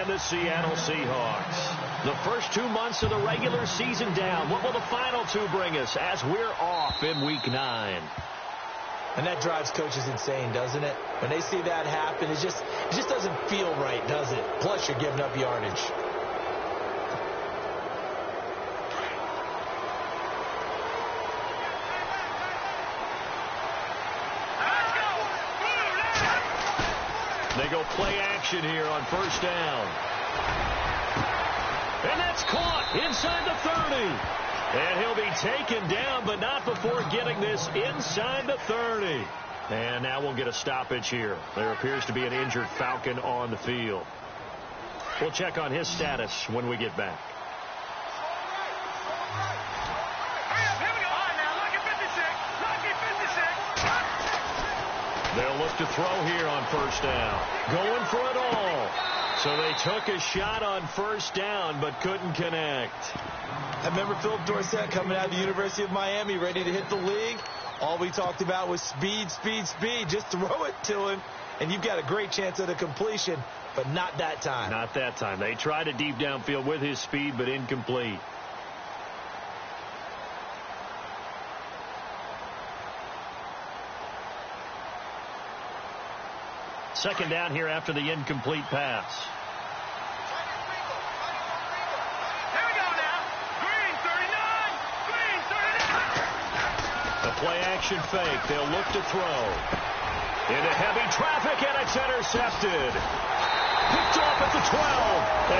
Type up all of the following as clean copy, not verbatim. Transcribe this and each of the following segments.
and the Seattle Seahawks. The first 2 months of the regular season down. What will the final two bring us as we're off in Week 9? And that drives coaches insane, doesn't it? When they see that happen, it just doesn't feel right, does it? Plus, you're giving up yardage. They go play action here on first down. And that's caught inside the 30. And he'll be taken down, but not before getting this inside the 30. And now we'll get a stoppage here. There appears to be an injured Falcon on the field. We'll check on his status when we get back. They'll look to throw here on first down. Going for it all. So they took a shot on first down, but couldn't connect. I remember Philip Dorsett coming out of the University of Miami, ready to hit the league. All we talked about was speed, speed, speed. Just throw it to him, and you've got a great chance at a completion, but not that time. Not that time. They tried a deep downfield with his speed, but incomplete. Second down here after the incomplete pass. Here we go now. Green 39. Green 39. A play action fake. They'll look to throw. Into heavy traffic, and it's intercepted. Picked off at the 12.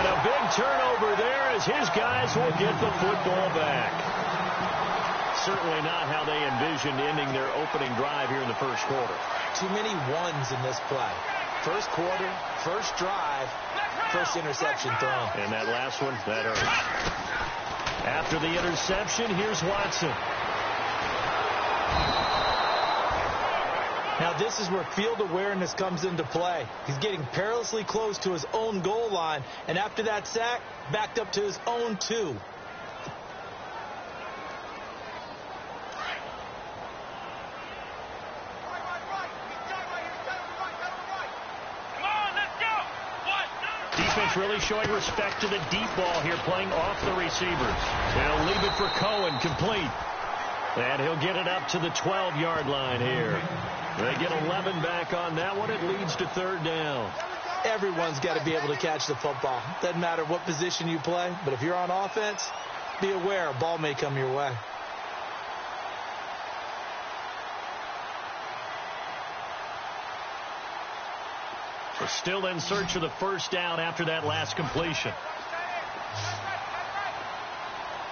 And a big turnover there as his guys will get the football back. Certainly not how they envisioned ending their opening drive here in the first quarter. Too many ones in this play. First quarter, first drive, first interception thrown. And that last one, that hurt. After the interception, here's Watson. Now this is where field awareness comes into play. He's getting perilously close to his own goal line, and after that sack, backed up to his own 2. Defense really showing respect to the deep ball here, playing off the receivers. They'll leave it for Cohen, complete. And he'll get it up to the 12-yard line here. They get 11 back on that one. It leads to third down. Everyone's got to be able to catch the football. Doesn't matter what position you play, but if you're on offense, be aware a ball may come your way. So still in search of the first down after that last completion.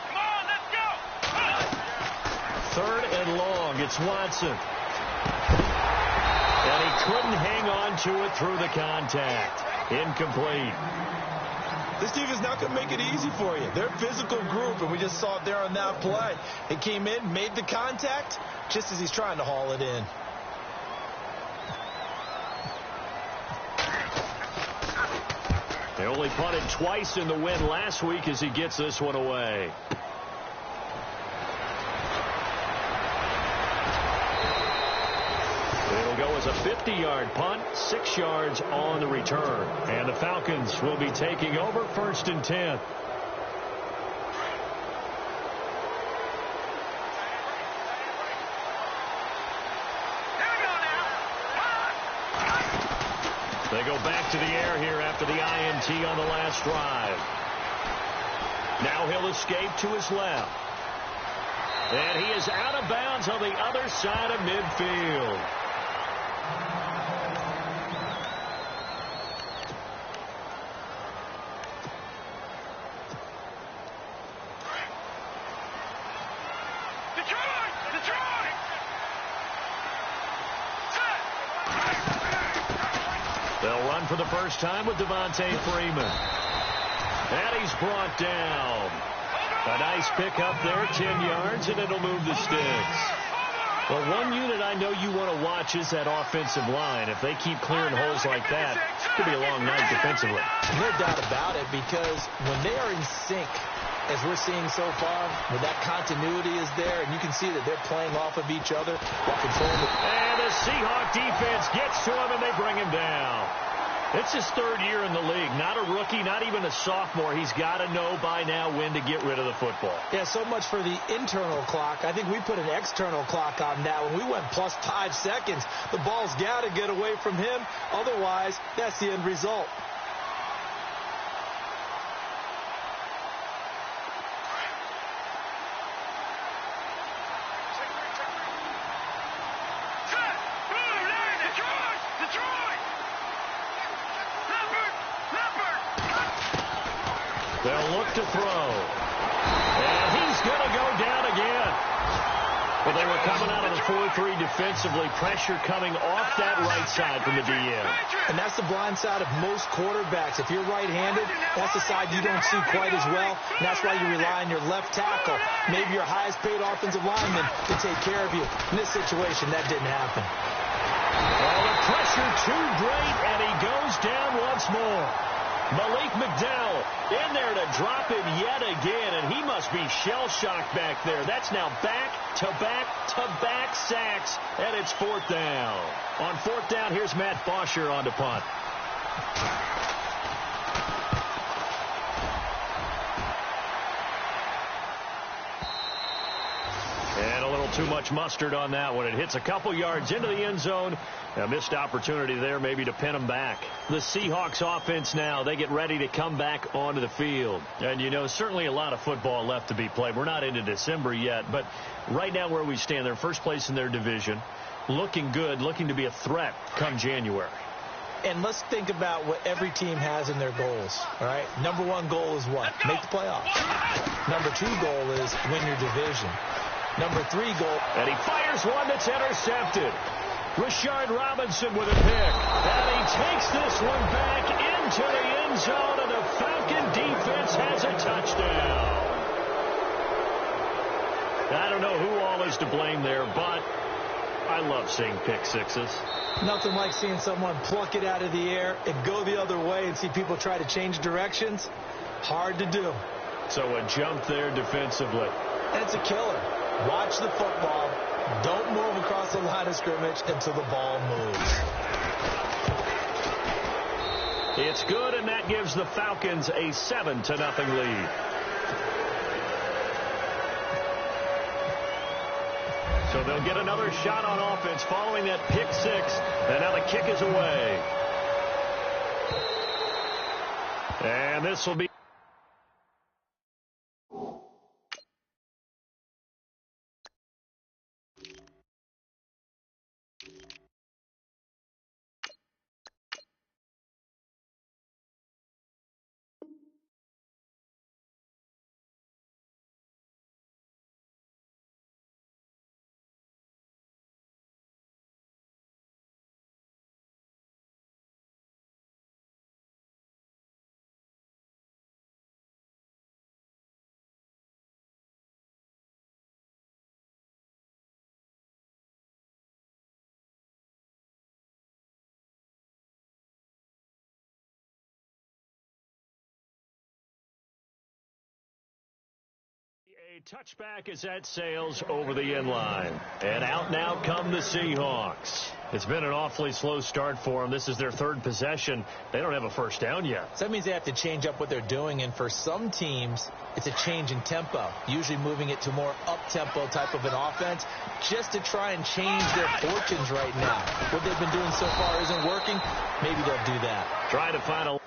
Come on, let's go. Third and long. It's Watson. And he couldn't hang on to it through the contact. Incomplete. This defense is not going to make it easy for you. They're a physical group, and we just saw it there on that play. It came in, made the contact, just as he's trying to haul it in. They only punted twice in the win last week as he gets this one away. It'll go as a 50-yard punt, 6 yards on the return. And the Falcons will be taking over first and 10. They go back to the air here after the INT on the last drive. Now he'll escape to his left. And he is out of bounds on the other side of midfield. They'll run for the first time with Devontae Freeman. And he's brought down. A nice pickup there, 10 yards, and it'll move the sticks. Well, one unit I know you want to watch is that offensive line. If they keep clearing holes like that, it could be a long night defensively. No doubt about it, because when they are in sync, as we're seeing so far, when that continuity is there, and you can see that they're playing off of each other while controlling it. And the Seahawk defense gets to him, and they bring him down. It's his third year in the league. Not a rookie, not even a sophomore. He's got to know by now when to get rid of the football. Yeah, so much for the internal clock. I think we put an external clock on that. When we went plus 5 seconds, the ball's got to get away from him. Otherwise, that's the end result. They'll look to throw. And he's going to go down again. But they were coming out of the 4-3 defensively. Pressure coming off that right side from the DM. And that's the blind side of most quarterbacks. If you're right-handed, that's the side you don't see quite as well. And that's why you rely on your left tackle, maybe your highest-paid offensive lineman, to take care of you. In this situation, that didn't happen. Oh, the pressure too great, and he goes down once more. Malik McDowell in there to drop it yet again, and he must be shell-shocked back there. That's now back-to-back-to-back sacks, and it's 4th down. On 4th down, here's Matt Bosher on to punt. And a little too much mustard on that one. It hits a couple yards into the end zone. A missed opportunity there maybe to pin them back. The Seahawks offense now, they get ready to come back onto the field. And, you know, certainly a lot of football left to be played. We're not into December yet, but right now where we stand, they're first place in their division. Looking good, looking to be a threat come January. And let's think about what every team has in their goals, all right? Number 1 goal is what? Make the playoffs. Number 2 goal is win your division. Number 3 goal. And he fires one that's intercepted. Rashard Robinson with a pick. And he takes this one back into the end zone, and the Falcon defense has a touchdown. I don't know who all is to blame there, but I love seeing pick sixes. Nothing like seeing someone pluck it out of the air and go the other way and see people try to change directions. Hard to do. So a jump there defensively. And it's a killer. Watch the football. Don't move across the line of scrimmage until the ball moves. It's good, and that gives the Falcons a 7-0 lead. So they'll get another shot on offense following that pick six, and now the kick is away. And this will be a touchback as that sails over the end line. And out now come the Seahawks. It's been an awfully slow start for them. This is their 3rd possession. They don't have a first down yet. So that means they have to change up what they're doing. And for some teams, it's a change in tempo, usually moving it to more up-tempo type of an offense just to try and change their fortunes right now. What they've been doing so far isn't working. Maybe they'll do that. Trying to find a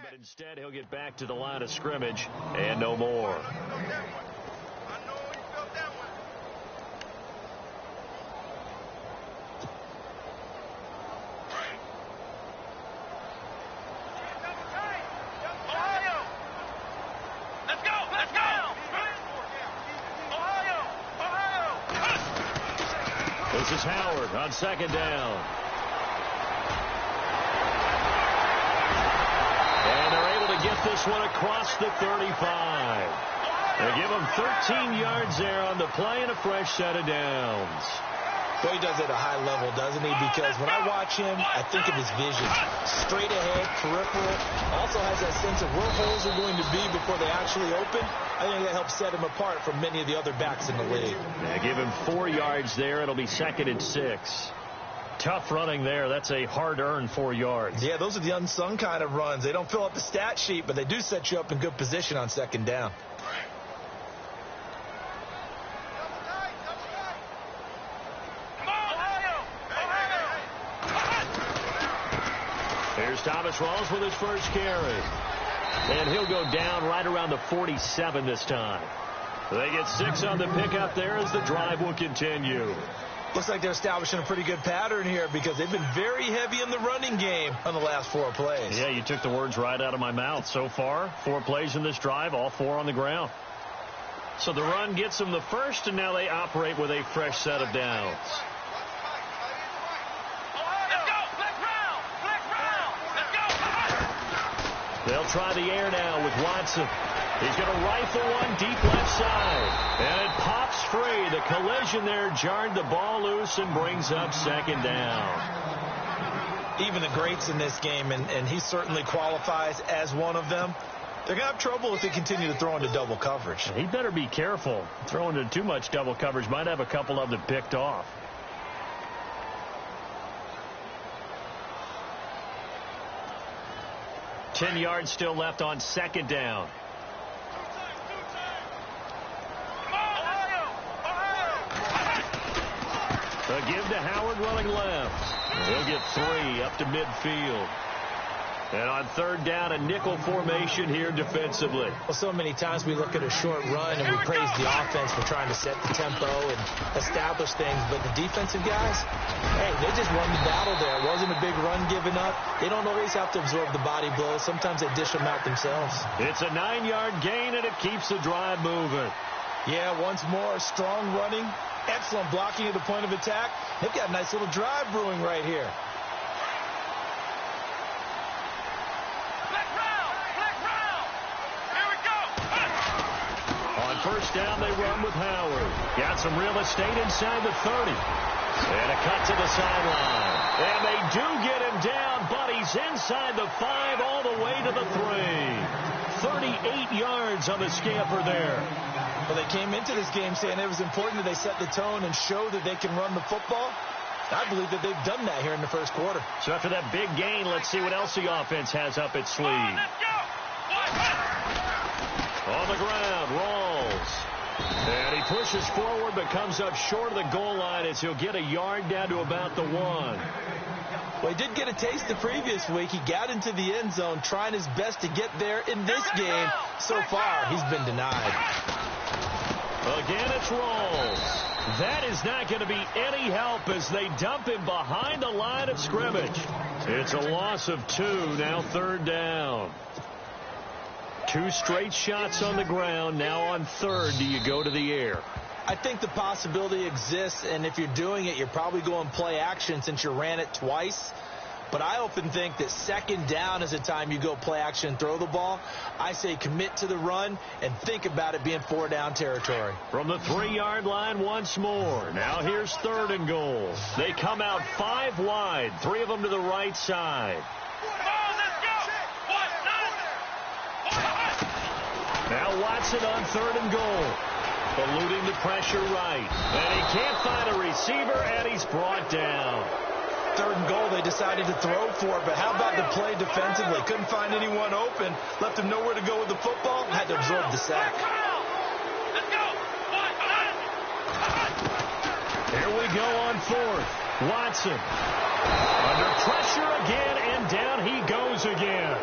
But instead, he'll get back to the line of scrimmage and no more. This is Howard on second down. And they're able to get this one across the 35. They give him 13 yards there on the play and a fresh set of downs. Well, he does it at a high level, doesn't he? Because when I watch him, I think of his vision. Straight ahead, peripheral. Also has that sense of where holes are going to be before they actually open. I think that helps set him apart from many of the other backs in the league. Yeah, give him 4 yards there. It'll be 2nd and 6. Tough running there. That's a hard-earned 4 yards. Yeah, those are the unsung kind of runs. They don't fill up the stat sheet, but they do set you up in good position on second down. Here's Thomas Rawls with his first carry. And he'll go down right around the 47 this time. They get 6 on the pickup there as the drive will continue. Looks like they're establishing a pretty good pattern here because they've been very heavy in the running game on the last 4 plays. Yeah, you took the words right out of my mouth. So far, 4 plays in this drive, all 4 on the ground. So the run gets them the first, and now they operate with a fresh set of downs. They'll try the air now with Watson. He's going to rifle one deep left side. And it pops free. The collision there jarred the ball loose and brings up second down. Even the greats in this game, and he certainly qualifies as one of them, they're going to have trouble if they continue to throw into double coverage. He better be careful. Throwing into too much double coverage might have a couple of them picked off. Ten yards still left on second down. A give to Howard running left. He'll get 3 up to midfield. And on third down, a nickel formation here defensively. Well, so many times we look at a short run and we praise the offense for trying to set the tempo and establish things. But the defensive guys, hey, they just won the battle there. It wasn't a big run given up. They don't always have to absorb the body blows. Sometimes they dish them out themselves. It's a 9-yard gain, and it keeps the drive moving. Yeah, once more, strong running, excellent blocking at the point of attack. They've got a nice little drive brewing right here. First down, they run with Howard. Got some real estate inside the 30. And a cut to the sideline. And they do get him down, but he's inside the 5 all the way to the 3. 38 yards on the scamper there. Well, they came into this game saying it was important that they set the tone and show that they can run the football. I believe that they've done that here in the first quarter. So after that big gain, let's see what else the offense has up its sleeve. On the ground, Rawls. And he pushes forward but comes up short of the goal line as he'll get a yard down to about the 1. Well, he did get a taste the previous week. He got into the end zone trying his best to get there in this game. So far, he's been denied. Again, it's Rawls. That is not going to be any help as they dump him behind the line of scrimmage. It's a loss of 2, now third down. 2 straight shots on the ground. Now on third, do you go to the air? I think the possibility exists, and if you're doing it, you're probably going play action since you ran it twice. But I often think that second down is a time you go play action and throw the ball. I say commit to the run and think about it being 4-down territory. From the 3-yard line once more. Now here's 3rd and goal. They come out 5 wide, 3 of them to the right side. Now Watson on 3rd and goal. Eluding the pressure right. And he can't find a receiver, and he's brought down. 3rd and goal, they decided to throw for it, but how about the play defensively? Couldn't find anyone open, left him nowhere to go with the football, had to absorb the sack. Here we go on 4th. Watson under pressure again, and down he goes again.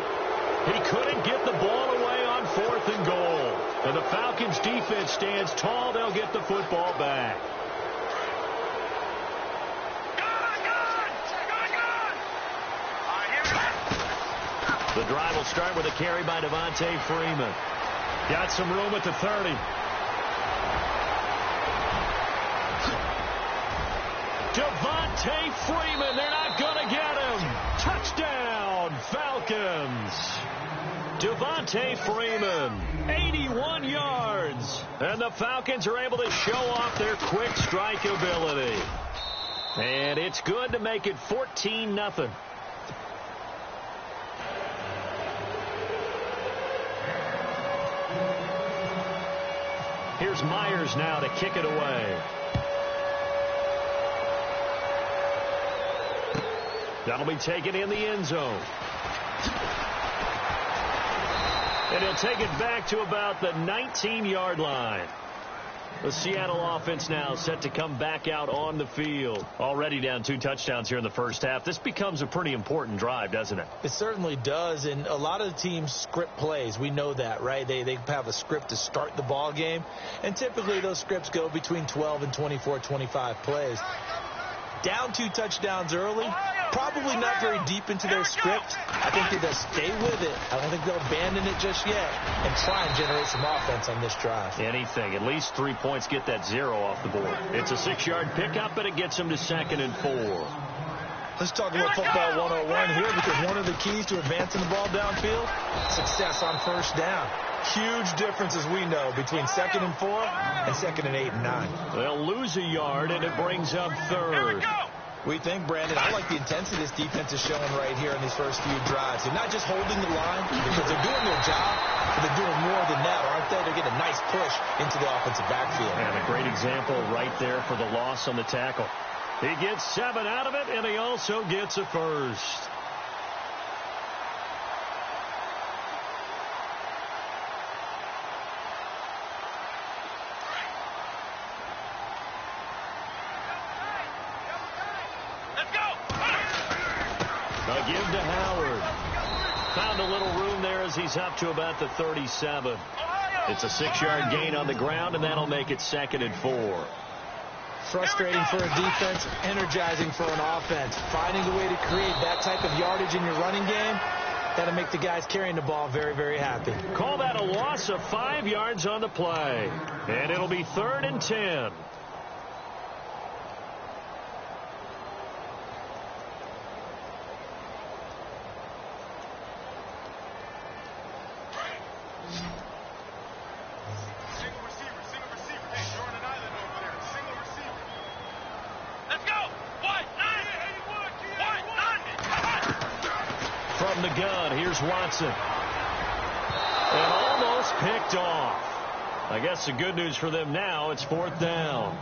He couldn't get the ball away on 4th and goal. And the Falcons defense stands tall. They'll get the football back. The drive will start with a carry by Devontae Freeman. Got some room at the 30. Devontae Freeman, they're not going to get him. Touchdown, Falcons. Devontae Freeman, 81 yards. And the Falcons are able to show off their quick strike ability. And it's good to make it 14-0. Here's Myers now to kick it away. That'll be taken in the end zone. And he'll take it back to about the 19-yard line. The Seattle offense now set to come back out on the field. Already down 2 touchdowns here in the first half. This becomes a pretty important drive, doesn't it? It certainly does, and a lot of the teams script plays. We know that, right? They have a script to start the ball game, and typically those scripts go between 12 and 24, 25 plays. Down 2 touchdowns early, probably not very deep into their script. I think they'll stay with it. I don't think they'll abandon it just yet and try and generate some offense on this drive. Anything. At least 3 points get that 0 off the board. It's a 6-yard pickup, but it gets them to 2nd and 4. Let's talk about football 101 here, because one of the keys to advancing the ball downfield, success on first down. Huge difference, as we know, between 2nd and 4 and 2nd and 8 and 9. They'll lose a yard, and it brings up 3rd. We think, Brandon, I like the intensity this defense is showing right here in these first few drives. They're not just holding the line because they're doing their job, but they're doing more than that, aren't they? They're getting a nice push into the offensive backfield. And a great example right there for the loss on the tackle. He gets 7 out of it, and he also gets a first. A give to Howard. Found a little room there as he's up to about the 37. It's a 6-yard gain on the ground, and that'll make it 2nd and 4. Frustrating for a defense, energizing for an offense. Finding a way to create that type of yardage in your running game, that'll make the guys carrying the ball very, very happy. Call that a loss of 5 yards on the play. And it'll be 3rd and 10. From the gun, here's Watson. And almost picked off. I guess the good news for them now, it's 4th down.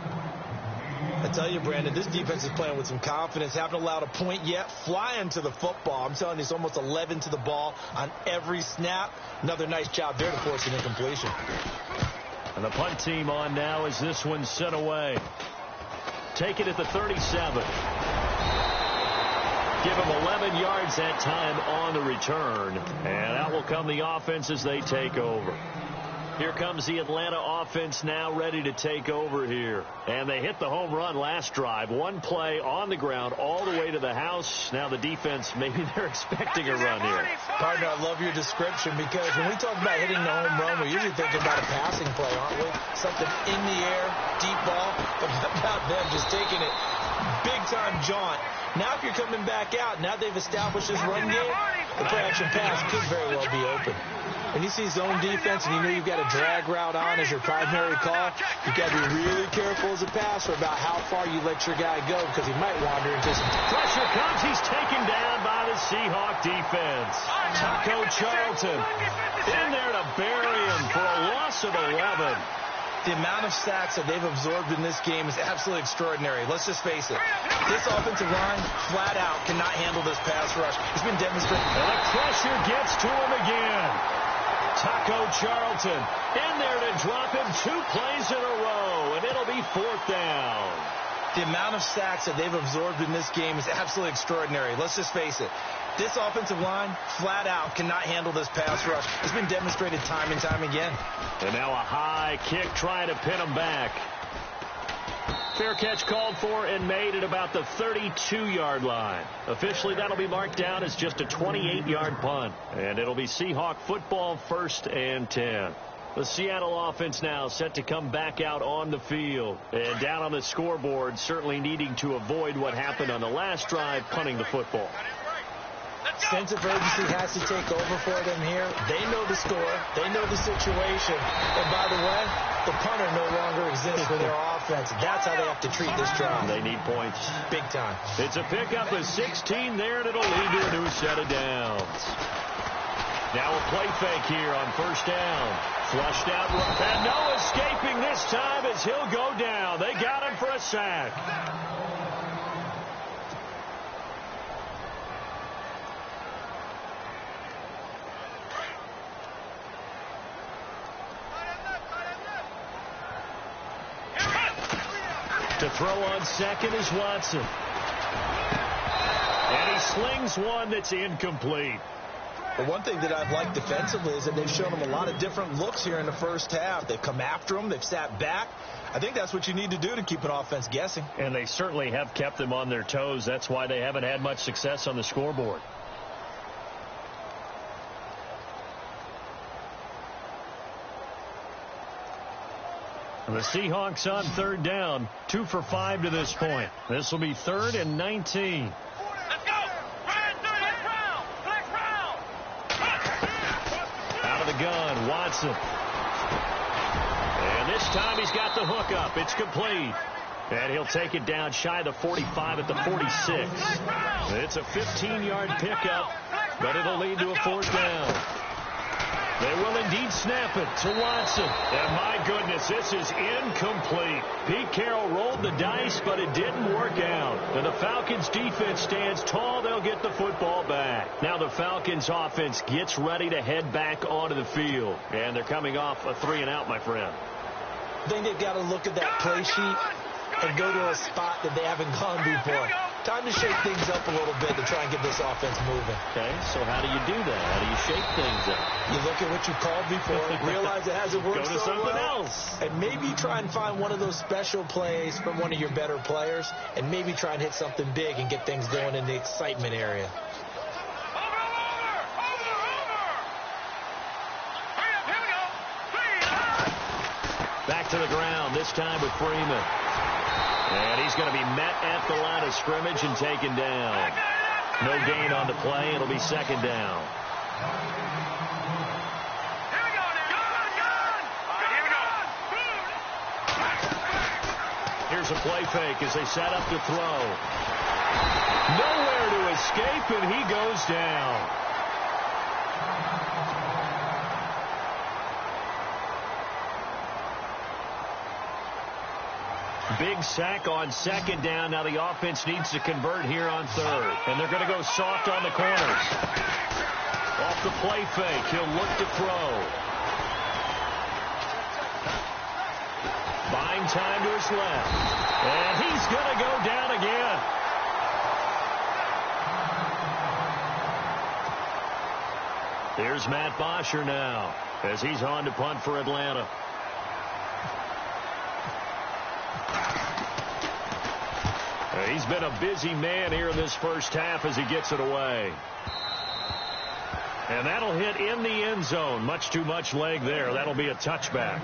I tell you, Brandon, this defense is playing with some confidence. Haven't allowed a point yet. Flying to the football. I'm telling you, it's almost 11 to the ball on every snap. Another nice job there to force an incompletion. And the punt team on now as this one's sent away. Take it at the 37. Give him 11 yards that time on the return. And out will come the offense as they take over. Here comes the Atlanta offense now ready to take over here. And they hit the home run last drive. One play on the ground all the way to the house. Now the defense, maybe they're expecting a run here. Partner, I love your description, because when we talk about hitting the home run, we're usually thinking about a passing play, aren't we? Something in the air, deep ball. But how about them just taking it big-time jaunt. Now if you're coming back out, now they've established this run game, the play-action pass could very well be open. When you see zone defense and you know you've got a drag route on as your primary call, you've got to be really careful as a passer about how far you let your guy go because he might wander into some... Pressure comes. He's taken down by the Seahawk defense. Taco Charlton in there to bury him for a loss of 11. The amount of sacks that they've absorbed in this game is absolutely extraordinary. Let's just face it. This offensive line, flat out, cannot handle this pass rush. It's been demonstrated. And the pressure gets to him again. Taco Charlton in there to drop him 2 plays in a row, and it'll be 4th down. The amount of sacks that they've absorbed in this game is absolutely extraordinary. Let's just face it. This offensive line, flat out, cannot handle this pass rush. It's been demonstrated time and time again. And now a high kick trying to pin him back. Fair catch called for and made at about the 32-yard line. Officially, that'll be marked down as just a 28-yard punt. And it'll be Seahawk football, 1st and 10. The Seattle offense now set to come back out on the field. And down on the scoreboard, certainly needing to avoid what happened on the last drive, punting the football. Sense of urgency has to take over for them here. They know the score. They know the situation. And by the way, the punter no longer exists for their offense. That's how they have to treat this drive. They need points. Big time. It's a pickup of 16 there, and it'll lead to a new set of downs. Now a play fake here on 1st down. Flushed out. And no escaping this time as he'll go down. They got him for a sack. To throw on 2nd is Watson. And he slings one that's incomplete. But one thing that I've liked defensively is that they've shown them a lot of different looks here in the first half. They've come after them. They've sat back. I think that's what you need to do to keep an offense guessing. And they certainly have kept them on their toes. That's why they haven't had much success on the scoreboard. The Seahawks on 3rd down, 2 for 5 to this point. This will be 3rd and 19. Let's go! Next round! Out of the gun, Watson. And this time he's got the hook up. It's complete. And he'll take it down shy of the 45 at the 46. It's a 15-yard pickup, but it'll lead to a 4th down. They will indeed snap it to Watson. And my goodness, this is incomplete. Pete Carroll rolled the dice, but it didn't work out. And the Falcons defense stands tall. They'll get the football back. Now the Falcons offense gets ready to head back onto the field. And they're coming off a 3-and-out, my friend. I think they've got to look at that play sheet and go to a spot that they haven't gone before. Time to shake things up a little bit to try and get this offense moving. Okay, so how do you do that? How do you shake things up? You look at what you called before, realize it hasn't worked Go to something well, else. and maybe try and find one of those special plays from one of your better players, and maybe try and hit something big and get things going in the excitement area. Back to the ground, this time with Freeman. And he's going to be met at the line of scrimmage and taken down. No gain on the play. It'll be 2nd down. Here's a play fake as they set up to throw. Nowhere to escape, and he goes down. Big sack on 2nd down. Now the offense needs to convert here on 3rd. And they're going to go soft on the corners. Off the play fake, he'll look to throw. Buying time to his left. And he's going to go down again. Here's Matt Bosher now as he's on to punt for Atlanta. He's been a busy man here in this first half as he gets it away. And that'll hit in the end zone. Much too much leg there. That'll be a touchback.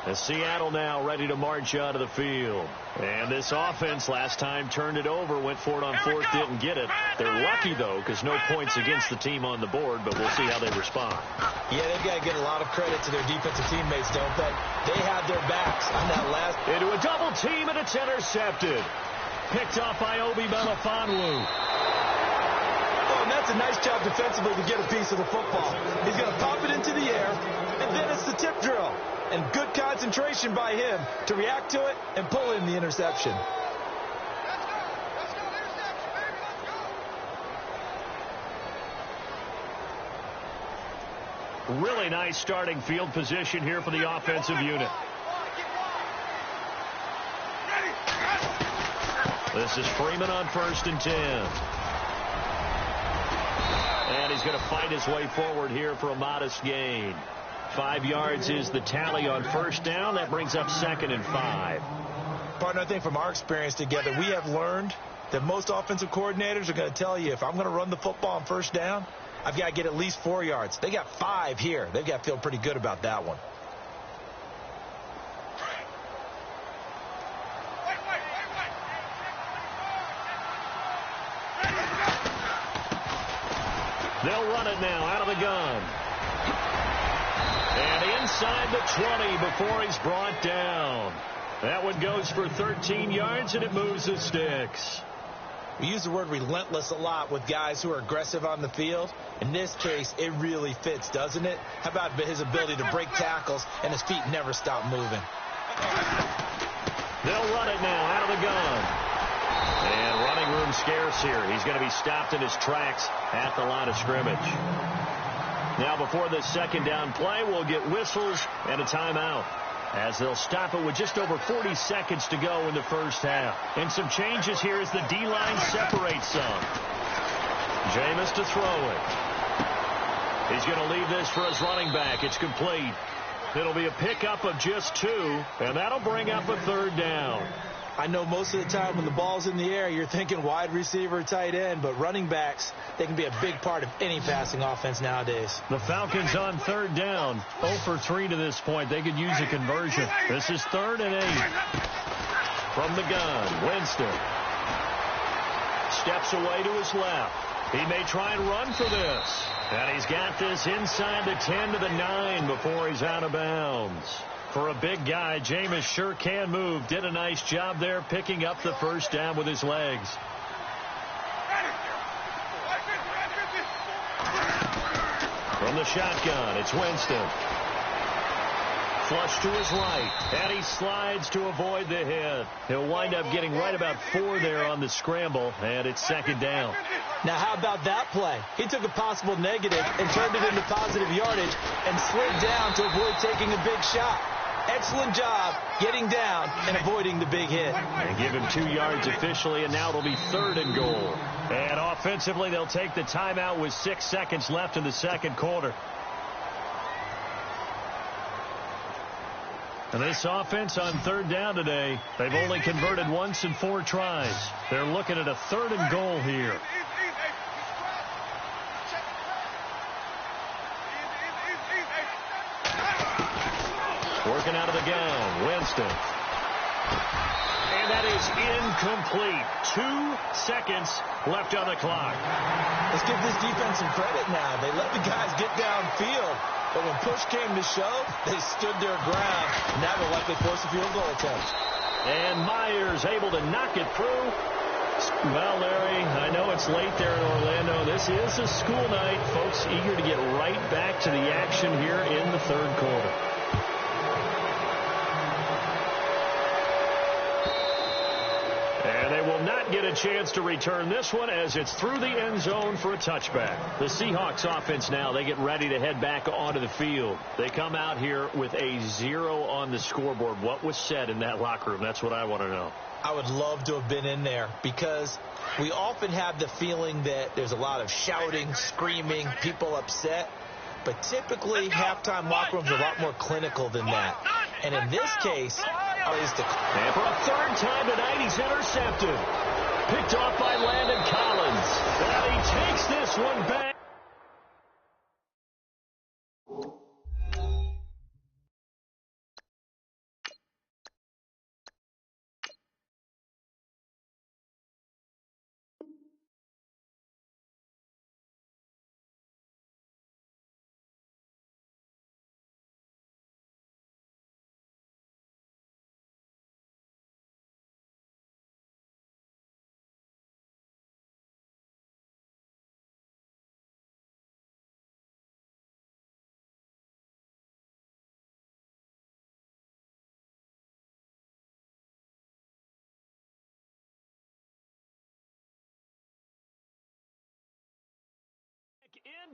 As Seattle now ready to march out of the field. And this offense last time turned it over, went for it on fourth, didn't get it. They're lucky, though, because no points against the team on the board, but we'll see how they respond. Yeah, they've got to get a lot of credit to their defensive teammates, don't they? They have their backs on that last. Into a double team, and it's intercepted. Picked off by Obi Melifonwu. Oh, and that's a nice job defensively to get a piece of the football. He's going to pop it into the air, and then it's the tip drill. And good concentration by him to react to it and pull in the interception. Really nice starting field position here for the offensive unit. This is Freeman on 1st and 10. And he's going to fight his way forward here for a modest gain. 5 yards is the tally on 1st down. That brings up 2nd and 5. Partner, I think from our experience together, we have learned that most offensive coordinators are going to tell you, if I'm going to run the football on 1st down, I've got to get at least 4 yards. They got 5 here. They've got to feel pretty good about that one. They'll run it now out of the gun. And inside the 20 before he's brought down. That one goes for 13 yards, and it moves the sticks. We use the word relentless a lot with guys who are aggressive on the field. In this case, it really fits, doesn't it? How about his ability to break tackles and his feet never stop moving? They'll run it now out of the gun. And running room scarce here. He's going to be stopped in his tracks at the line of scrimmage. Now before the 2nd down play, we'll get whistles and a timeout, as they'll stop it with just over 40 seconds to go in the 1st half. And some changes here as the D-line separates some. Jameis to throw it. He's going to leave this for his running back. It's complete. It'll be a pickup of just 2, and that'll bring up a 3rd down. I know most of the time when the ball's in the air, you're thinking wide receiver, tight end, but running backs, they can be a big part of any passing offense nowadays. The Falcons on 3rd down, 0 for 3 to this point. They could use a conversion. This is 3rd and 8. From the gun, Winston steps away to his left. He may try and run for this. And he's got this inside the 10 to the 9 before he's out of bounds. For a big guy, Jameis sure can move. Did a nice job there picking up the 1st down with his legs. From the shotgun, it's Winston. Flush to his right, and he slides to avoid the hit. He'll wind up getting right about 4 there on the scramble, and it's 2nd down. Now, how about that play? He took a possible negative and turned it into positive yardage and slid down to avoid taking a big shot. Excellent job getting down and avoiding the big hit. And give him 2 yards officially, and now it'll be 3rd and goal. And offensively, they'll take the timeout with 6 seconds left in the 2nd quarter. And this offense on 3rd down today, they've only converted once in 4 tries. They're looking at a 3rd and goal here. Working out of the gun, Winston. And that is incomplete. 2 seconds left on the clock. Let's give this defense some credit now. They let the guys get downfield, but when push came to shove, they stood their ground. Now they'll likely force a field goal attempt. And Myers able to knock it through. Well, Larry, I know it's late there in Orlando. This is a school night. Folks eager to get right back to the action here in the 3rd quarter. And they will not get a chance to return this one as it's through the end zone for a touchback. The Seahawks offense now, they get ready to head back onto the field. They come out here with a 0 on the scoreboard. What was said in that locker room? That's what I want to know. I would love to have been in there because we often have the feeling that there's a lot of shouting, screaming, people upset. But typically, halftime locker rooms are a lot more clinical than that. And in this case, and for a 3rd time tonight, he's intercepted. Picked off by Landon Collins. And he takes this one back.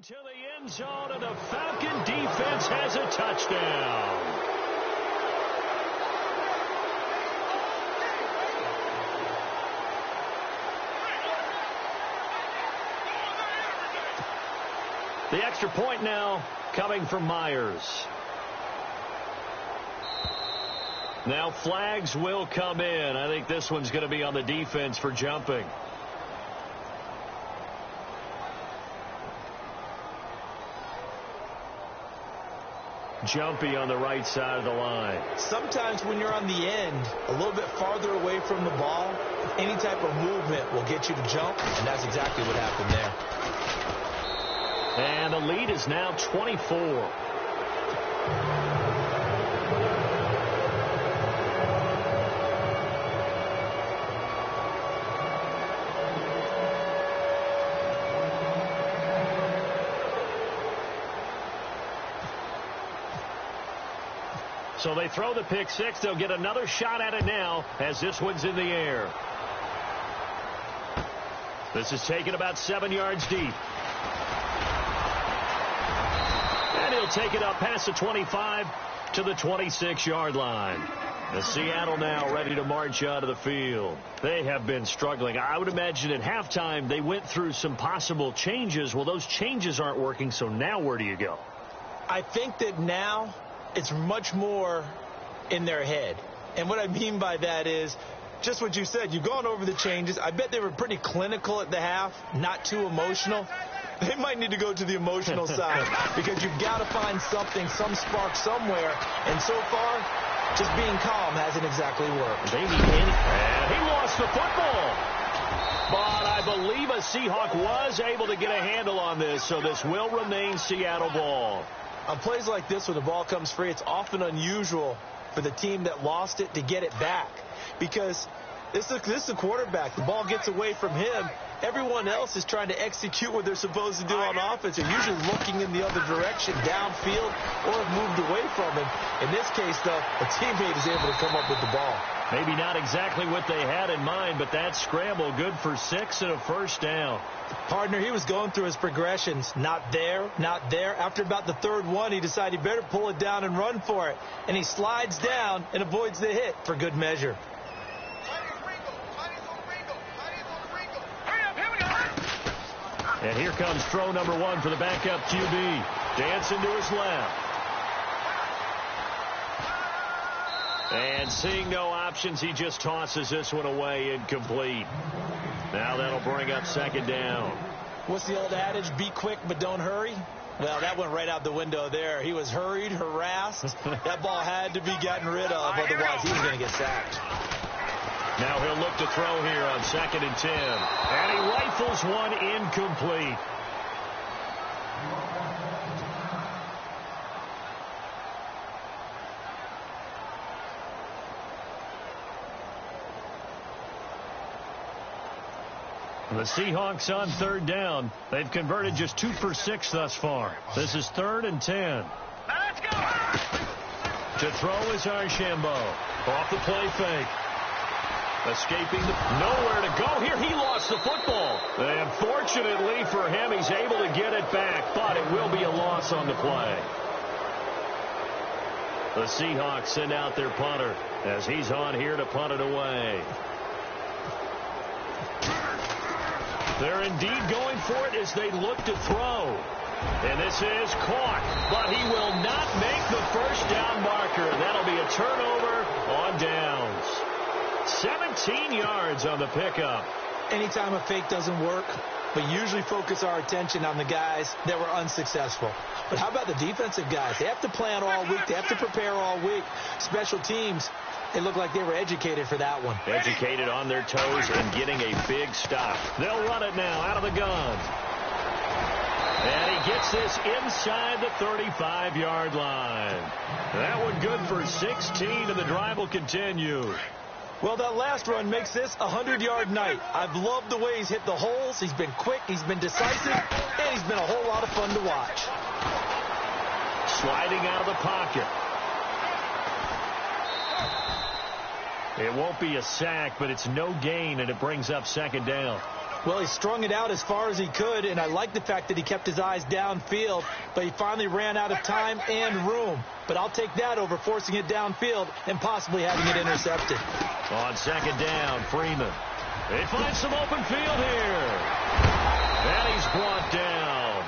To the end zone, and the Falcon defense has a touchdown. The extra point now coming from Myers. Now flags will come in. I think this one's going to be on the defense for jumping. Jumpy on the right side of the line. Sometimes when you're on the end, a little bit farther away from the ball, any type of movement will get you to jump, and that's exactly what happened there. And the lead is now 24. So they throw the pick six. They'll get another shot at it now as this one's in the air. This is taken about 7 yards deep. And he'll take it up past the 25 to the 26-yard line. The Seattle now ready to march out of the field. They have been struggling. I would imagine at halftime they went through some possible changes. Well, those changes aren't working, so now where do you go? I think that now it's much more in their head. And what I mean by that is just what you said. You've gone over the changes. I bet they were pretty clinical at the half, not too emotional. They might need to go to the emotional side because you've got to find something, some spark somewhere. And so far, just being calm hasn't exactly worked. They need and he lost the football. But I believe a Seahawk was able to get a handle on this, so this will remain Seattle ball. On plays like this where the ball comes free, it's often unusual for the team that lost it to get it back because this is the quarterback. The ball gets away from him. Everyone else is trying to execute what they're supposed to do on offense. They're usually looking in the other direction, downfield, or have moved away from him. In this case, though, a teammate is able to come up with the ball. Maybe not exactly what they had in mind, but that scramble good for 6 and a first down. Partner, he was going through his progressions. Not there, not there. After about the third one, he decided he better pull it down and run for it. And he slides down and avoids the hit for good measure. And here comes throw number 1 for the backup QB. Dancing to his left. And seeing no options, he just tosses this one away, incomplete. Now that'll bring up second down. What's the old adage? Be quick, but don't hurry. Well, that went right out the window there. He was hurried, harassed. That ball had to be gotten rid of, otherwise he was going to get sacked. Now he'll look to throw here on 2nd and 10. And he rifles one incomplete. The Seahawks on 3rd down. They've converted just 2 for 6 thus far. This is 3rd and 10. Let's go. To throw is Archambault. Off the play fake. Escaping nowhere to go here. He lost the football. And fortunately for him, he's able to get it back, but it will be a loss on the play. The Seahawks send out their punter as he's on here to punt it away. They're indeed going for it as they look to throw. And this is caught, but he will not make the first down marker. That'll be a turnover on downs. 17 yards on the pickup. Anytime a fake doesn't work, we usually focus our attention on the guys that were unsuccessful. But how about the defensive guys? They have to plan all week. They have to prepare all week. Special teams, it looked like they were educated for that one. Educated on their toes and getting a big stop. They'll run it now out of the gun. And he gets this inside the 35-yard line. That one good for 16, and the drive will continue. Well, that last run makes this a 100-yard night. I've loved the way he's hit the holes. He's been quick, he's been decisive, and he's been a whole lot of fun to watch. Sliding out of the pocket. It won't be a sack, but it's no gain, and it brings up second down. Well, he strung it out as far as he could, and I like the fact that he kept his eyes downfield, but he finally ran out of time and room. But I'll take that over forcing it downfield and possibly having it intercepted. On second down, Freeman. They find some open field here. And he's brought down.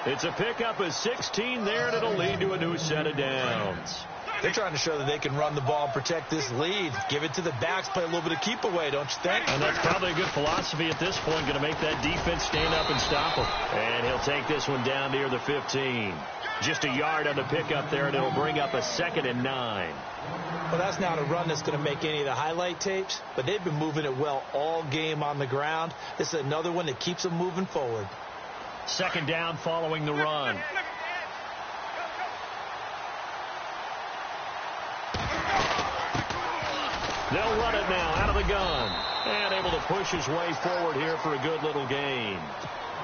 It's a pickup of 16 there, and it'll lead to a new set of downs. They're trying to show that they can run the ball and protect this lead. Give it to the backs, play a little bit of keep away, don't you think? And that's probably a good philosophy at this point, going to make that defense stand up and stop them. And he'll take this one down near the 15. Just a yard on the pickup there, and it'll bring up a 2nd and 9. Well, that's not a run that's going to make any of the highlight tapes, but they've been moving it well all game on the ground. This is another one that keeps them moving forward. 2nd down following the run. They'll run it now out of the gun. And able to push his way forward here for a good little gain.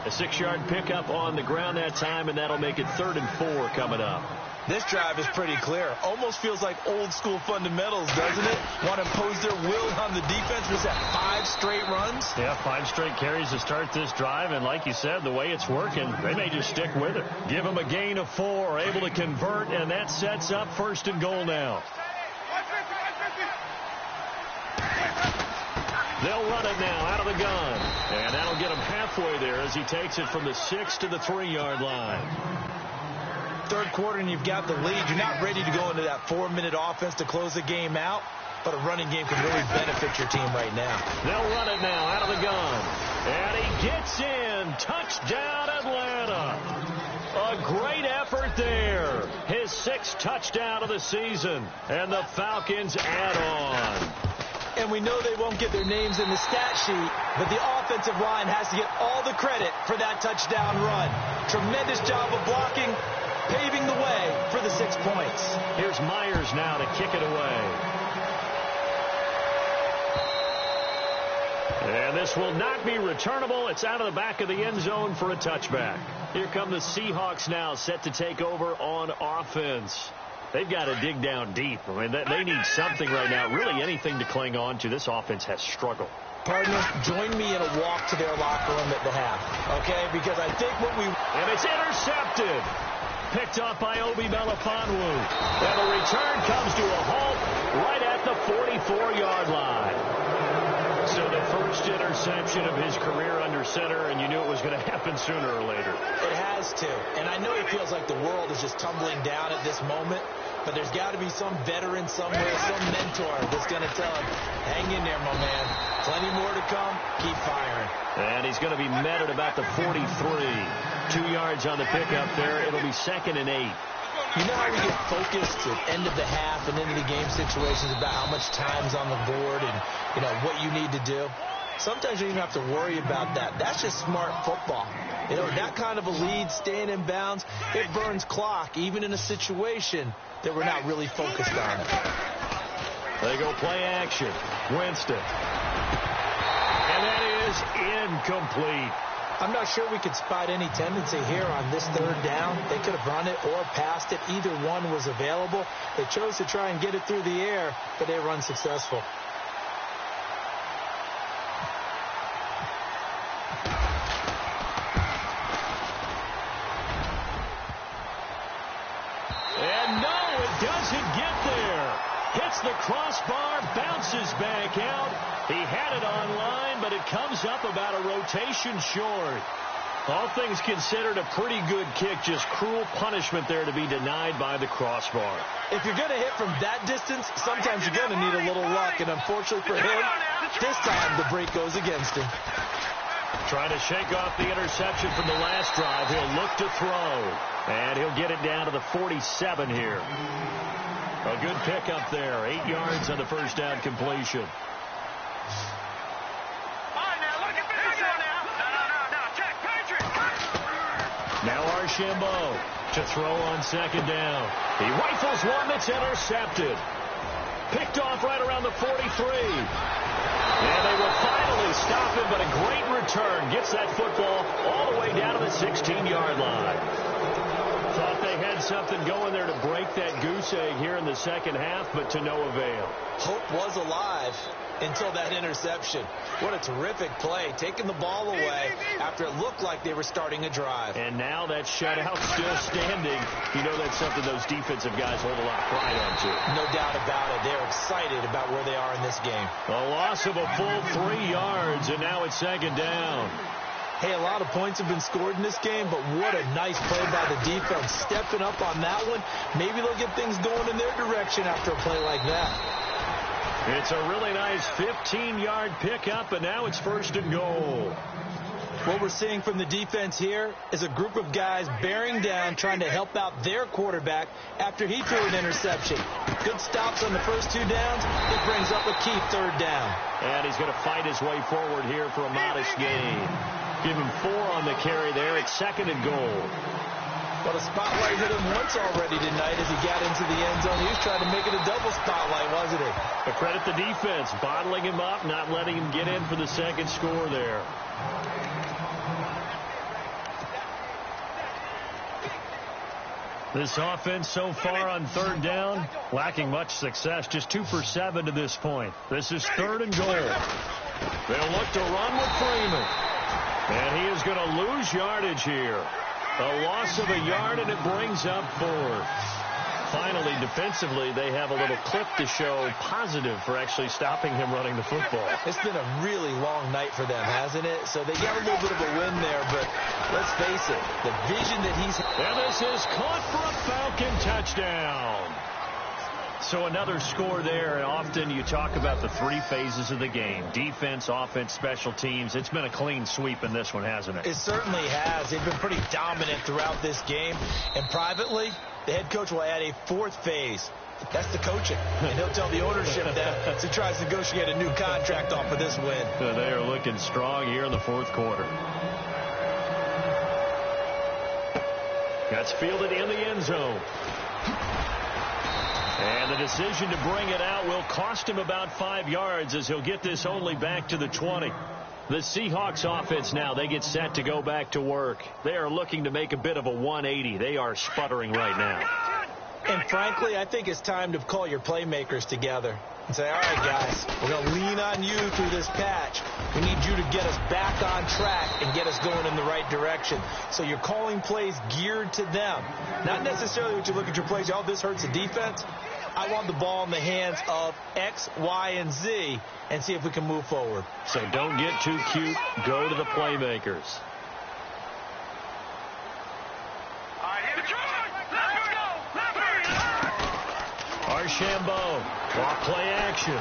A 6-yard pickup on the ground that time, and that'll make it 3rd and 4 coming up. This drive is pretty clear. Almost feels like old school fundamentals, doesn't it? Want to impose their will on the defense. Was that 5 straight runs? Yeah, 5 straight carries to start this drive. And like you said, the way it's working, they may just stick with it. Give them a gain of 4, able to convert, and that sets up 1st and goal now. They'll run it now out of the gun. And that'll get him halfway there as he takes it from the 6 to the 3-yard line. 3rd quarter and you've got the lead. You're not ready to go into that 4-minute offense to close the game out, but a running game can really benefit your team right now. They'll run it now out of the gun. And he gets in. Touchdown, Atlanta. A great effort there. His 6th touchdown of the season. And the Falcons add on. And we know they won't get their names in the stat sheet, but the offensive line has to get all the credit for that touchdown run. Tremendous job of blocking, paving the way for the 6 points. Here's Myers now to kick it away. And this will not be returnable. It's out of the back of the end zone for a touchback. Here come the Seahawks now, set to take over on offense. They've got to dig down deep. I mean, they need something right now, really anything to cling on to. This offense has struggled. Partner, join me in a walk to their locker room at the half, okay? Because I think what we... And it's intercepted. Picked up by Obi Melifonwu. And the return comes to a halt right at the 44-yard line. So the first interception of his career under center, and you knew it was going to happen sooner or later. It has to. And I know it feels like the world is just tumbling down at this moment, but there's got to be some veteran somewhere, some mentor that's going to tell him, hang in there, my man. Plenty more to come. Keep firing. And he's going to be met at about the 43. 2 yards on the pickup there. It'll be 2nd and 8. You know how we get focused at end of the half and into the game situations about how much time's on the board and, you know, what you need to do? Sometimes you don't even have to worry about that. That's just smart football. You know, that kind of a lead, staying in bounds, it burns clock, even in a situation that we're not really focused on it. They go play action. Winston. And that is incomplete. I'm not sure we could spot any tendency here on this 3rd down. They could have run it or passed it. Either one was available. They chose to try and get it through the air, but they were unsuccessful. And no, it doesn't get there. Hits the crossbar, bounces back out. He had it on line, but it comes up about a rotation short. All things considered, a pretty good kick. Just cruel punishment there to be denied by the crossbar. If you're going to hit from that distance, sometimes you're going to need a little luck. And unfortunately for him, this time the break goes against him. Trying to shake off the interception from the last drive. He'll look to throw. And he'll get it down to the 47 here. A good pickup there. 8 yards on the first down completion. Now Archambault to throw on 2nd down. He rifles one that's intercepted. Picked off right around the 43. And they will finally stop him, but a great return. Gets that football all the way down to the 16-yard line. Thought they had something going there to break that goose egg here in the second half, but to no avail. Hope was alive until that interception. What a terrific play, taking the ball away after it looked like they were starting a drive. And now that shutout still standing. You know that's something those defensive guys hold a lot of pride on, too. No doubt about it. They're excited about where they are in this game. A loss of a full 3 yards, and now it's second down. Hey, a lot of points have been scored in this game, but what a nice play by the defense. Stepping up on that one, maybe they'll get things going in their direction after a play like that. It's a really nice 15-yard pickup, and now it's first and goal. What we're seeing from the defense here is a group of guys bearing down, trying to help out their quarterback after he threw an interception. Good stops on the first 2 downs. It brings up a key third down. And he's going to fight his way forward here for a modest gain. Give him 4 on the carry there. It's second and goal. But a spotlight hit him once already tonight as he got into the end zone. He was trying to make it a double spotlight, wasn't he? But credit the defense, bottling him up, not letting him get in for the second score there. This offense so far on third down, lacking much success, just 2 for 7 to this point. This is third and goal. They'll look to run with Freeman. And he is going to lose yardage here. A loss of a yard, and it brings up 4th. Finally, defensively, they have a little clip to show positive for actually stopping him running the football. It's been a really long night for them, hasn't it? So they got a little bit of a win there, but let's face it, the vision that he's... And this is caught for a Falcon touchdown. So another score there, and often you talk about the 3 phases of the game. Defense, offense, special teams. It's been a clean sweep in this one, hasn't it? It certainly has. They've been pretty dominant throughout this game. And privately, the head coach will add a 4th phase. That's the coaching. And he'll tell the ownership that as he tries to negotiate a new contract off of this win. They are looking strong here in the 4th quarter. That's fielded in the end zone. And the decision to bring it out will cost him about 5 yards as he'll get this only back to the 20. The Seahawks offense now, they get set to go back to work. They are looking to make a bit of a 180. They are sputtering right now. And frankly, I think it's time to call your playmakers together and say, all right, guys, we're going to lean on you through this patch. We need you to get us back on track and get us going in the right direction. So you're calling plays geared to them. Not necessarily what you look at your plays, oh, this hurts the defense. I want the ball in the hands of X, Y, and Z and see if we can move forward. So don't get too cute. Go to the playmakers. Archambault, block play action.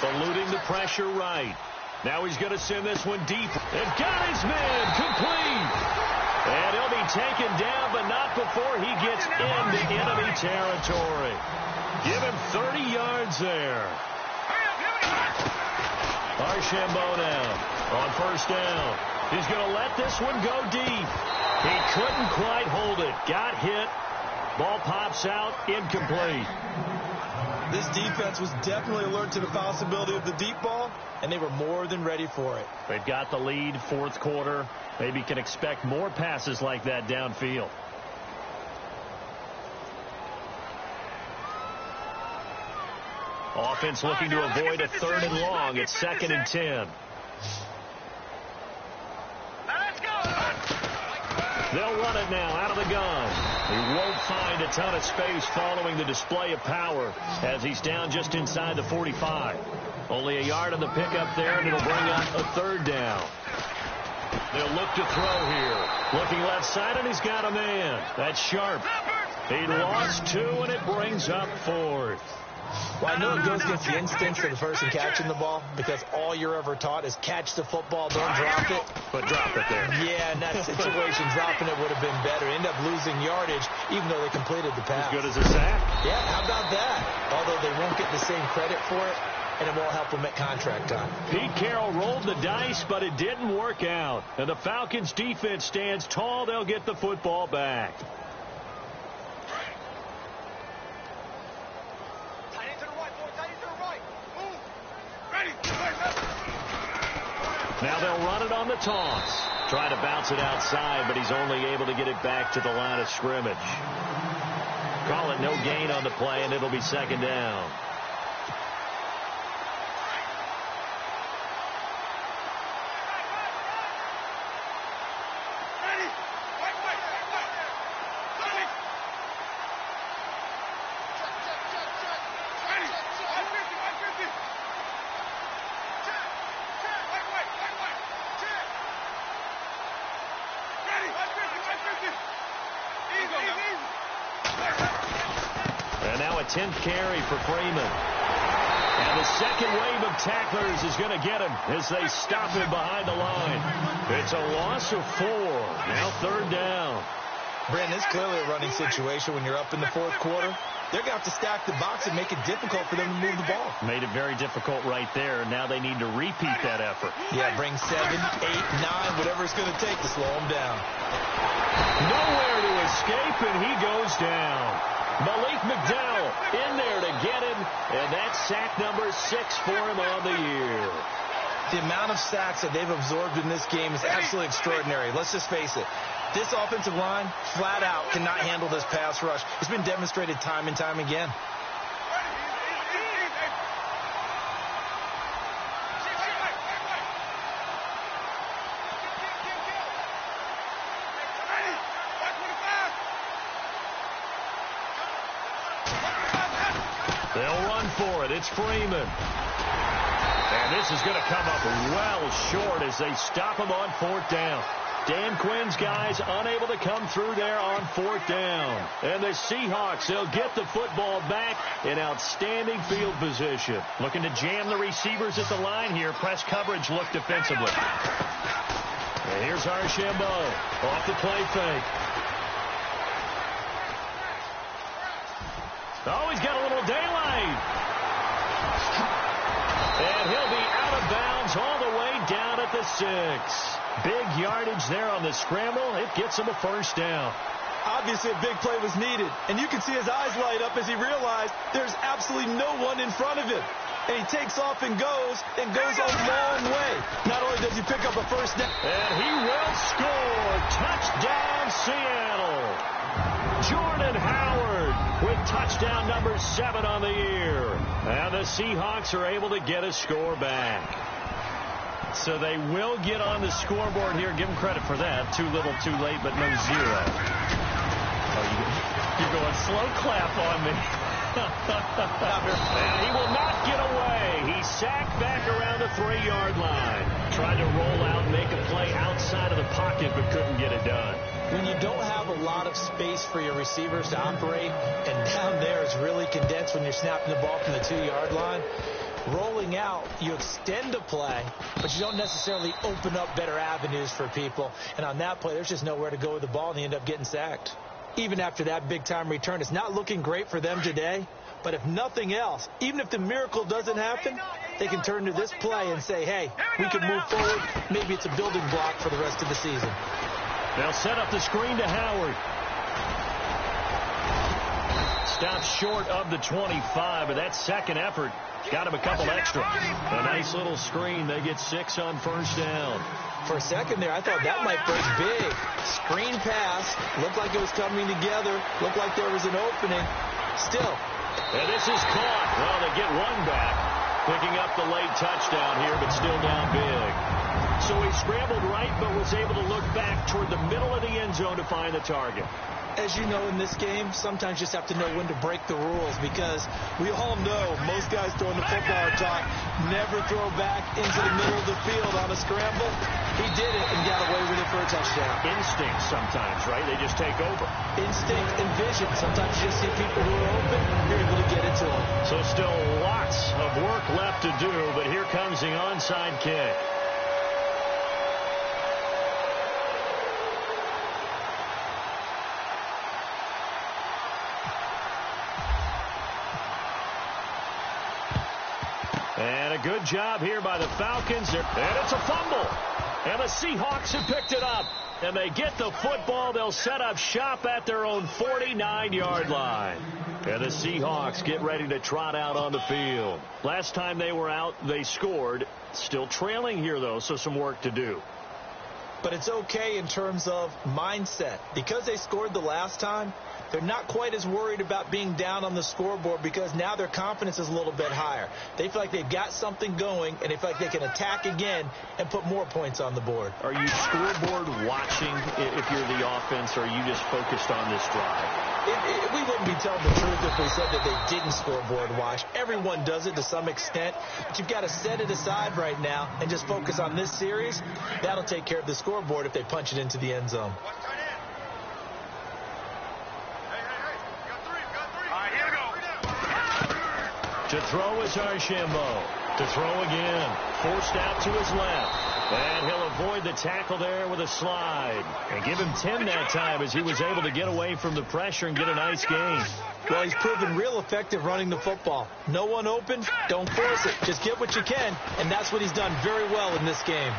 Eluding the pressure right. Now he's going to send this one deep. They've got his man complete. And he'll be taken down, but not before he gets into enemy territory. Give him 30 yards there. Archambault now on first down. He's going to let this one go deep. He couldn't quite hold it. Got hit. Ball pops out, incomplete. This defense was definitely alert to the possibility of the deep ball, and they were more than ready for it. They've got the lead, 4th quarter. Maybe can expect more passes like that downfield. Offense looking to avoid a 3rd and long. It's 2nd and 10. They'll run it now out of the gun. He won't find a ton of space following the display of power as he's down just inside the 45. Only a yard on the pickup there, and it'll bring up a 3rd down. They'll look to throw here. Looking left side, and he's got a man. That's Sharp. He lost 2, and it brings up 4th. Well, I know it goes against the instincts of the person catching the ball because all you're ever taught is catch the football, don't drop it. But drop it there. Yeah, in that situation, dropping it would have been better. End up losing yardage even though they completed the pass. As good as a sack. Yeah, how about that? Although they won't get the same credit for it, and it won't help them at contract time. Pete Carroll rolled the dice, but it didn't work out. And the Falcons' defense stands tall. They'll get the football back. Now they'll run it on the toss. Trying to bounce it outside, but he's only able to get it back to the line of scrimmage. Call it no gain on the play, and it'll be second down. And now a 10th carry for Freeman. And the second wave of tacklers is going to get him as they stop him behind the line. It's a loss of 4. Now third down. Brandon, it's clearly a running situation when you're up in the fourth quarter. They're going to have to stack the box and make it difficult for them to move the ball. Made it very difficult right there. Now they need to repeat that effort. Yeah, bring 7, 8, 9, whatever it's going to take to slow them down. Nowhere to escape, and he goes down. Malik McDowell in there to get him, and that's sack number 6 for him on the year. The amount of sacks that they've absorbed in this game is absolutely extraordinary. Let's just face it. This offensive line, flat out, cannot handle this pass rush. It's been demonstrated time and time again. They'll run for it. It's Freeman. And this is going to come up well short as they stop him on 4th down. Dan Quinn's guys unable to come through there on 4th down. And the Seahawks, they'll get the football back in outstanding field position. Looking to jam the receivers at the line here. Press coverage look defensively. And here's Archambault off the play fake. Oh, he's got a little daylight. And he'll be out of bounds all the way down at the 6. Big yardage there on the scramble. It gets him a first down. Obviously, a big play was needed. And you can see his eyes light up as he realized there's absolutely no one in front of him. And he takes off and goes a long way. Not only does he pick up a first down. And he will score. Touchdown, Seattle. Jordan Howard with touchdown number 7 on the year. And the Seahawks are able to get a score back. So they will get on the scoreboard here. Give them credit for that. Too little, too late, but no 0. Oh, you're going slow clap on me. And he will not get away. He's sacked back around the 3-yard line. Tried to roll out, make a play outside of the pocket, but couldn't get it done. When you don't have a lot of space for your receivers to operate, and down there is really condensed when you're snapping the ball from the 2-yard line, rolling out, you extend a play, but you don't necessarily open up better avenues for people. And on that play, there's just nowhere to go with the ball, and they end up getting sacked. Even after that big-time return, it's not looking great for them today. But if nothing else, even if the miracle doesn't happen, they can turn to this play and say, hey, we can move forward. Maybe it's a building block for the rest of the season. They'll set up the screen to Howard. Stops short of the 25, but that second effort got him a couple extra. A nice little screen. They get 6 on first down. For a second there, I thought that might break big. Screen pass. Looked like it was coming together. Looked like there was an opening. Still. And this is caught. Well, they get one back. Picking up the late touchdown here, but still down big. So he scrambled right, but was able to look back toward the middle of the end zone to find the target. As you know, in this game, sometimes you just have to know when to break the rules, because we all know most guys throwing the football are taught never throw back into the middle of the field on a scramble. He did it and got away with it for a touchdown. Instinct sometimes, right? They just take over. Instinct and vision. Sometimes you just see people who are open, you're able to get it to them. So still lots of work left to do, but here comes the onside kick. And a good job here by the Falcons. And it's a fumble. And the Seahawks have picked it up. And they get the football. They'll set up shop at their own 49-yard line. And the Seahawks get ready to trot out on the field. Last time they were out, they scored. Still trailing here, though, so some work to do. But it's okay in terms of mindset. Because they scored the last time, they're not quite as worried about being down on the scoreboard because now their confidence is a little bit higher. They feel like they've got something going, and they feel like they can attack again and put more points on the board. Are you scoreboard watching if you're the offense, or are you just focused on this drive? We wouldn't be telling the truth if we said that they didn't scoreboard watch. Everyone does it to some extent, but you've got to set it aside right now and just focus on this series. That'll take care of the scoreboard if they punch it into the end zone. To throw is Archambault. To throw again. Forced out to his left. And he'll avoid the tackle there with a slide. And give him 10 that time as he was able to get away from the pressure and get a nice gain. Well, he's proven real effective running the football. No one open, don't force it. Just get what you can, and that's what he's done very well in this game.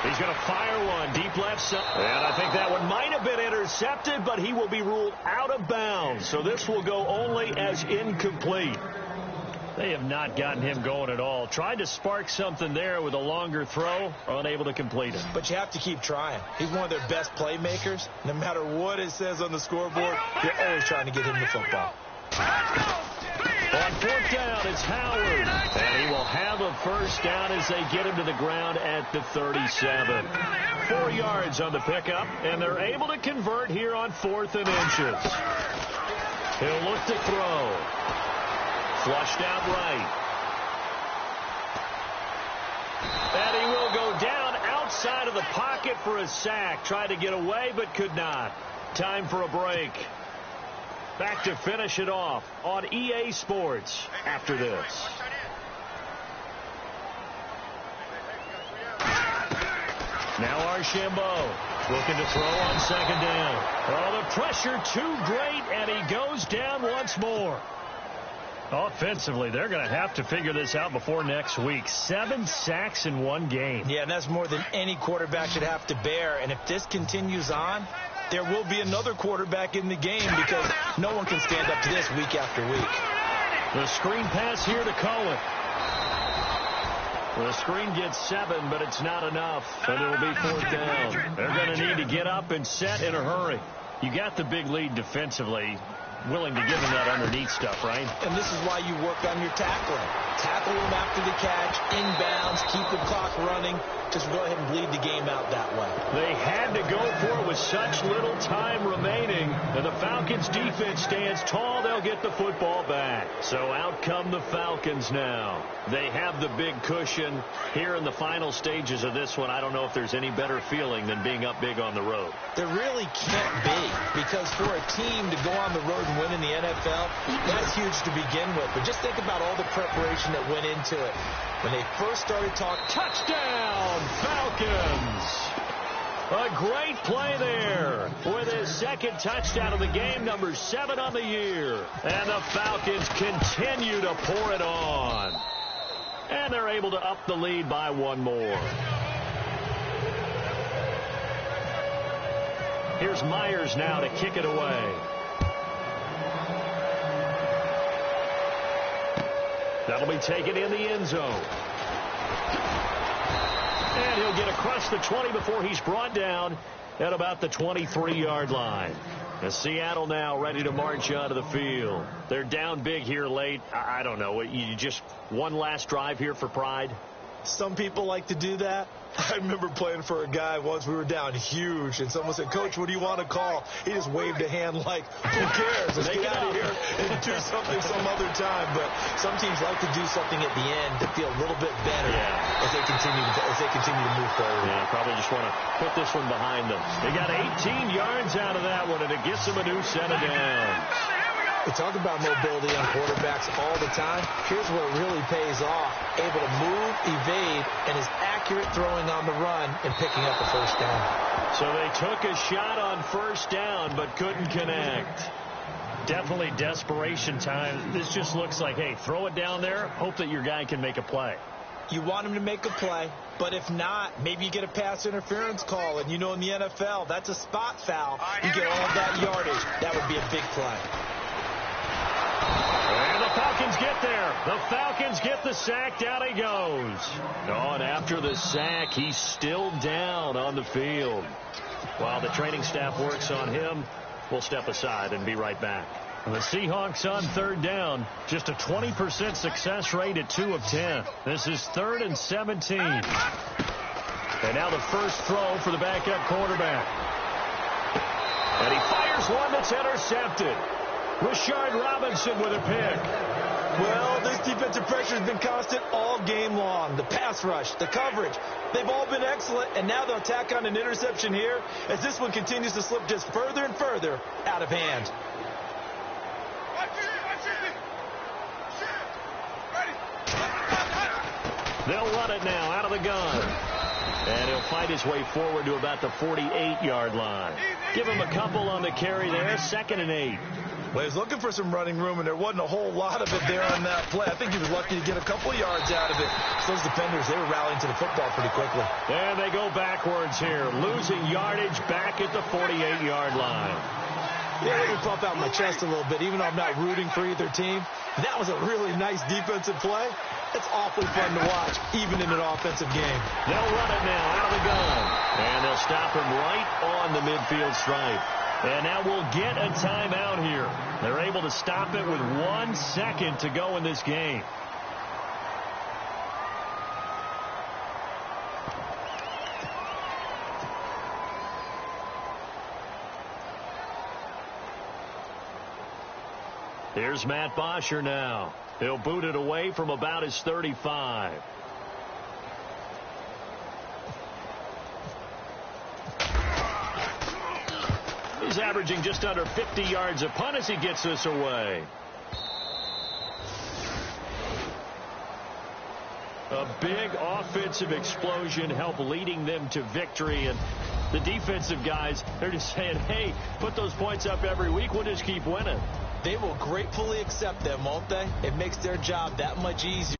He's going to fire one deep left side. And I think that one might have been intercepted, but he will be ruled out of bounds. So this will go only as incomplete. They have not gotten him going at all. Tried to spark something there with a longer throw, unable to complete it. But you have to keep trying. He's one of their best playmakers. No matter what it says on the scoreboard, you're always trying to get him the football. On fourth down, it's Howard. And he will have a first down as they get him to the ground at the 37. 4 yards on the pickup, and they're able to convert here on 4th and inches. He'll look to throw. Flushed out right. And he will go down outside of the pocket for a sack. Tried to get away, but could not. Time for a break. Back to finish it off on EA Sports after this. Now Archambault looking to throw on 2nd down. Oh, the pressure too great, and he goes down once more. Offensively, they're going to have to figure this out before next week. 7 sacks in one game. Yeah, and that's more than any quarterback should have to bear. And if this continues on, there will be another quarterback in the game because no one can stand up to this week after week. The screen pass here to Cohen. The screen gets 7, but it's not enough. And it will be 4th down. They're going to need to get up and set in a hurry. You got the big lead defensively. Willing to give him that underneath stuff, right? And this is why you work on your tackling. Tackle him after the catch, inbounds, keep the clock running. Just go ahead and bleed the game out that way. They had to go for it with such little time remaining. And the Falcons defense stands tall. They'll get the football back. So out come the Falcons now. They have the big cushion here in the final stages of this one. I don't know if there's any better feeling than being up big on the road. There really can't be, because for a team to go on the road and win in the NFL, that's huge to begin with. But just think about all the preparation that went into it. When they first started talking, touchdown, Falcons! A great play there with his 2nd touchdown of the game, number 7 on the year. And the Falcons continue to pour it on. And they're able to up the lead by 1 more. Here's Myers now to kick it away. That'll be taken in the end zone. And he'll get across the 20 before he's brought down at about the 23-yard line. As Seattle now ready to march onto the field. They're down big here late. I don't know. You just one last drive here for pride? Some people like to do that. I remember playing for a guy once. We were down huge, and someone said, "Coach, what do you want to call?" He just waved a hand like, "Who cares? Let's get out of here and do something some other time." But some teams like to do something at the end to feel a little bit better as they continue to move forward. Yeah, probably just want to put this one behind them. They got 18 yards out of that one, and it gets them a new set of downs. We talk about mobility on quarterbacks all the time. Here's where it really pays off. Able to move, evade, and is accurate throwing on the run and picking up the first down. So they took a shot on first down but couldn't connect. Definitely desperation time. This just looks like, hey, throw it down there, hope that your guy can make a play. You want him to make a play, but if not, maybe you get a pass interference call, and you know in the NFL, that's a spot foul. You get all of that yardage. That would be a big play. And the Falcons get there. The Falcons Lions get the sack. Down he goes. Oh, and after the sack, he's still down on the field. While the training staff works on him, we'll step aside and be right back. The Seahawks on third down. Just a 20% success rate at 2 of 10. This is 3rd and 17. And now the first throw for the backup quarterback. And he fires one that's intercepted. Rashard Robinson with a pick. Well, this defensive pressure has been constant all game long. The pass rush, the coverage, they've all been excellent, and now they'll tack on an interception here as this one continues to slip just further and further out of hand. They'll run it now out of the gun. And he'll fight his way forward to about the 48-yard line. Give him a couple on the carry there, 2nd and 8. Well, he was looking for some running room, and there wasn't a whole lot of it there on that play. I think he was lucky to get a couple yards out of it. So those defenders, they were rallying to the football pretty quickly. And they go backwards here, losing yardage back at the 48-yard line. Yeah, let me pump out my chest a little bit, even though I'm not rooting for either team. That was a really nice defensive play. It's awfully fun to watch, even in an offensive game. They'll run it now out of the gun. And they'll stop him right on the midfield stripe. And now we'll get a timeout here. They're able to stop it with 1 second to go in this game. Here's Matt Bosher now. He'll boot it away from about his 35. He's averaging just under 50 yards a punt as he gets this away. A big offensive explosion helped leading them to victory. And the defensive guys, they're just saying, hey, put those points up every week. We'll just keep winning. They will gratefully accept them, won't they? It makes their job that much easier.